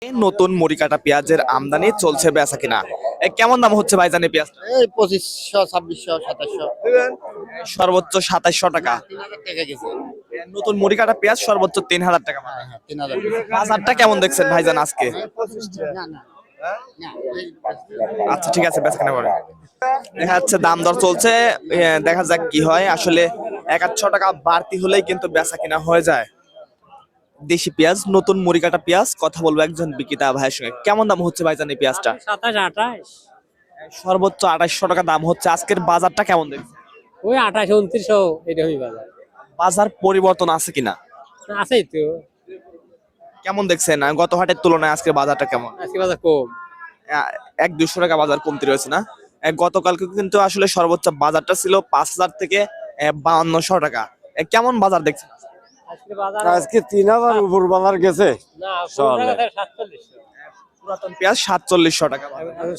নতুন মুড়ি কাটা পেঁয়াজের আমদানি চলছে বেচা কিনা। কেমন দাম হচ্ছে ভাইজান এই পেঁয়াজ? এই 2500, 2600, 2700। সর্বোচ্চ 2700 টাকা। 3000 টাকা গেছে। নতুন মুড়ি কাটা পেঁয়াজ সর্বোচ্চ 3000 টাকা। হ্যাঁ, 3000। বাজারটা কেমন দেখছেন ভাইজান আজকে? না, না। না, আচ্ছা ঠিক আছে, বেচা কিনা করে দেখা যাচ্ছে দাম দর চলছে। দেখা যাক কি হয়। আসলে 1-800 টাকা বাড়তি হলেই কিন্তু বেচা কিনা হয়ে যায়। দেশি পেঁয়াজ, নতুন মুড়ি কাটা পেঁয়াজ, কথা বলবো একজন বিক্রেতা ভাইয়ের সঙ্গে। কেমন দাম হচ্ছে ভাইজান এই পেঁয়াজটা? 27, 28। সর্বোচ্চ 2800 টাকা দাম হচ্ছে। আজকের বাজারটা কেমন দেখছেন? ওই 28, 2900 এরকমই বাজার বাজার পরিবর্তন আছে কিনা? আছেই তো। কেমন দেখছেন গত হাটের তুলনায় আজকের বাজারটা কেমন? আজকে বাজার কম। 100-200 টাকা বাজার কমতি রয়েছে না? গতকালকে কিন্তু আসলে সর্বোচ্চ বাজারটা ছিল 5000 থেকে 5200 টাকা। কেমন বাজার দেখছেন? আজকে বাজার আজকে 3000 উপর বাজার গেছে। না, চলে। 4700। পুরাতন পেঁয়াজ 4700 টাকা।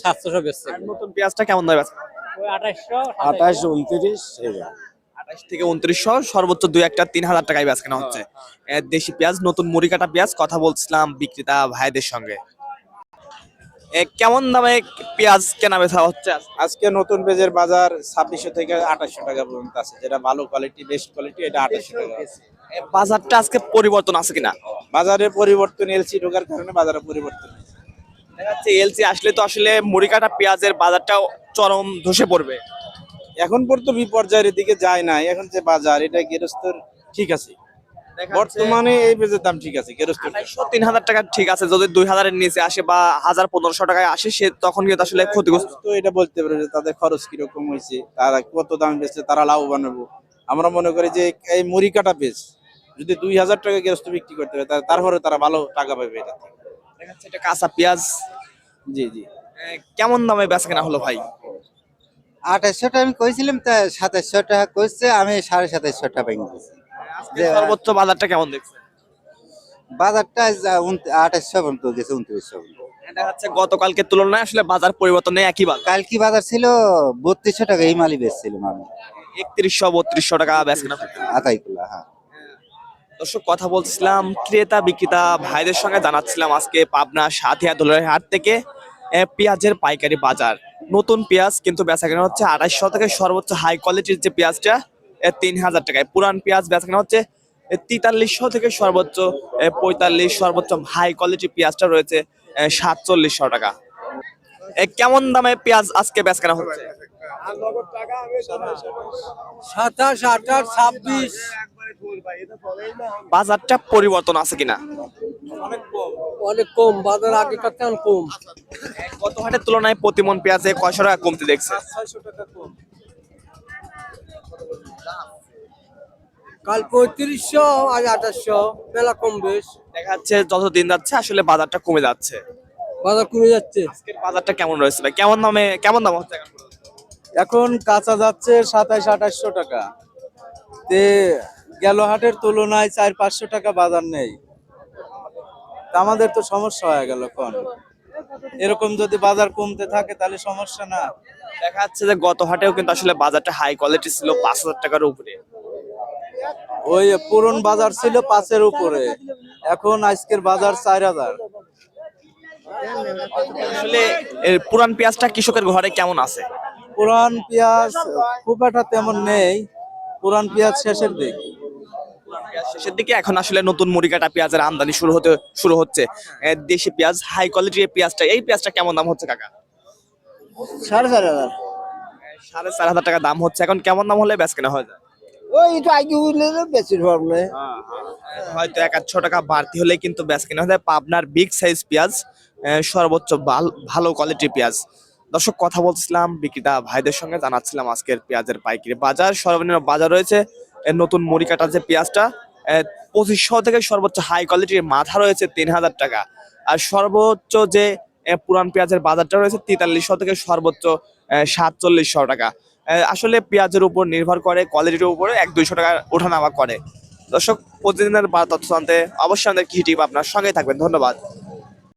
700 বেচছে। আর নতুন পেঁয়াজটা কেমন দাম আছে? ওই 2800, 28 29 এরকম। 28 থেকে 2900, সর্বোচ্চ 2-1টা 3000 টাকায় বেচা কেনা হচ্ছে। দেশি পেঁয়াজ, নতুন মুড়ি কাটা পেঁয়াজ, কথা বলছিলাম বিক্রেতা ভাইদের সঙ্গে। কেমন দামে পেঁয়াজ কেনা বেচা হচ্ছে? আজকে নতুন পেঁয়াজের বাজার 2600 থেকে 2800 টাকা পর্যন্ত আছে। যেটা ভালো কোয়ালিটি, বেস্ট কোয়ালিটি, এটা 2800 টাকা। বাজারটা আজকে পরিবর্তন আছে কিনা? বাজারে পরিবর্তন, এলসি ঢোকার কারণে বাজারে পরিবর্তন হয়েছে। দেখা যাচ্ছে এলসি আসলে তো আসলে মুড়ি কাটা পেঁয়াজের বাজারটাও চরম ধসে পড়বে। এখন পর্যন্ত বিপর্যয়ের দিকে যায় না। এখন যে বাজার, এটা গৃহস্থর ঠিক আছে। বর্তমানে এই পেঁয়াজের দাম ঠিক আছে গৃহস্থর। 2,500-3,000 টাকা ঠিক আছে। যদি 2000 এর নিচে আসে বা 1000-1500 টাকায় আসে, সে তখন কিন্তু আসলে ক্ষতিগ্রস্ত। তো এটা বলতে পারবে যে তাদের খরচ কিরকম হয়েছে, তারা কত দাম বেচছে, তারা লাভবান হবে। আমরা মনে করি যে এই মুড়ি কাটা পেঁয়াজ যদি 2000 টাকা গৃহস্থ বিক্রি করতে পারে, তারপরে তারা ভালো টাকা পাবে এটা থেকে। দেখা যাচ্ছে এটা কাঁচা পেঁয়াজ। জি জি। কেমন দামে বেচা কেনা হলো ভাই? 2800 টাকা আমি কইছিলাম, তা 2700 টাকা কইছে, আমি 2750 টাকা পাই নিয়েছি। সর্বোচ্চ বাজারটা কেমন দেখছেন? বাজারটা 2800 পর্যন্ত গেছে, 2900 পর্যন্ত। দেখা যাচ্ছে গতকালকে তুলনায় আসলে বাজার পরিবর্তন নেই, একই বাজার। কাল কি বাজার ছিল 3200 টাকা, এই মালই বেচছিলাম আমি। 3100-3200 টাকা বেচা কেনা হচ্ছে। আতাইকুলা, হ্যাঁ। দর্শক, কথা বলছিলাম ক্রেতা বিক্রেতা ভাইদের সঙ্গে, জানাচ্ছিলাম আজকে পাবনা সাথিয়া দোলের হাট থেকে পেঁয়াজের পাইকারি বাজার। নতুন পেঁয়াজ কিন্তু বেচা কেনা হচ্ছে 2800 থেকে, সর্বোচ্চ হাই কোয়ালিটির যে পেঁয়াজটা 3000 টাকায়। পুরান পেঁয়াজ বেচা কেনা হচ্ছে 4300 থেকে সর্বোচ্চ 45, সর্বোচ্চ হাই কোয়ালিটির পেঁয়াজটা রয়েছে 4700 টাকা। কেমন দামে পেঁয়াজ আজকে বেচা কেনা হচ্ছে? 27 28 26 বাজারটা পরিবর্তন আছে কিনা? অনেক কম বাজার, আগেকার থেকে কম। গত হাটের তুলনায় প্রতিমন পেঁয়াজে কয়শো টাকা কমতে দেখছে? 600 টাকা কম। কাল 3500, আজ 2800, মেলা কম বেশ। দেখা যাচ্ছে যত দিন যাচ্ছে আসলে বাজারটা কমে যাচ্ছে। বাজার কমে যাচ্ছে। আজকের বাজারটা কেমন রয়েছে ভাই? কেমন দাম হচ্ছে এখন? এখন কাঁচা যাচ্ছে 27 2800 টাকা। তে গেল হাটের তুলনায় 400-500 টাকা বাজার নেই। তা আমাদের তো সমস্যা হয়ে গেল। কোন এরকম যদি বাজার কমতে থাকে তাহলে সমস্যা না। দেখা যাচ্ছে যে গত হাটেও কিন্তু আসলে বাজারটা হাই কোয়ালিটি ছিল, 5000 টাকার উপরে। ওই পুরন বাজার ছিল 5-এর উপরে, এখন আজকের বাজার 4000। আসলে পুরান পেঁয়াজটা কৃষকের ঘরে কেমন আছে? পুরান পেঁয়াজ খুব একটা তেমন নেই, পুরান পেঁয়াজ শেষের দিক। শেষের দিকে এখন আসলে নতুন মুড়ি কাটা পেঁয়াজের আমদানি শুরু হচ্ছে। দেশি পেঁয়াজ, হাই কোয়ালিটির এই পেঁয়াজটা, এই পেঁয়াজটা কেমন দাম হচ্ছে কাকা? 4500। 4500 টাকা দাম হচ্ছে। এখন কেমন দাম হলে বেচ কেনা হয়ে যায়? ওই তো আগে উঠলে বেশি হবে। হয়তো 1-800 টাকা বাড়তি হলে কিন্তু বেচ কেনা হয়ে যায়। পাবনার বিগ সাইজ পেঁয়াজ, সর্বোচ্চ ভালো কোয়ালিটির পেঁয়াজ। দর্শক, কথা বলছিলাম বিক্রেতা ভাইদের সঙ্গে, জানাচ্ছিলাম আজকের পেঁয়াজের পাইকারি বাজার। সর্বনিম্ন বাজার রয়েছে নতুন মুড়ি কাটা যে পেঁয়াজটা 2500 থেকে, সর্বোচ্চ হাই কোয়ালিটির মাথা রয়েছে 3000 টাকা। আর সর্বোচ্চ যে পুরান পেঁয়াজের বাজারটা রয়েছে 4300 থেকে সর্বোচ্চ 4700 টাকা। আসলে পেঁয়াজের উপর নির্ভর করে, কোয়ালিটির উপরে 1-200 টাকা ওঠানামা করে। দর্শক, প্রতিদিনের বাজার তথ্য জানতে অবশ্যই আমাদের কি টিপ আপনার সঙ্গেই থাকবেন। ধন্যবাদ।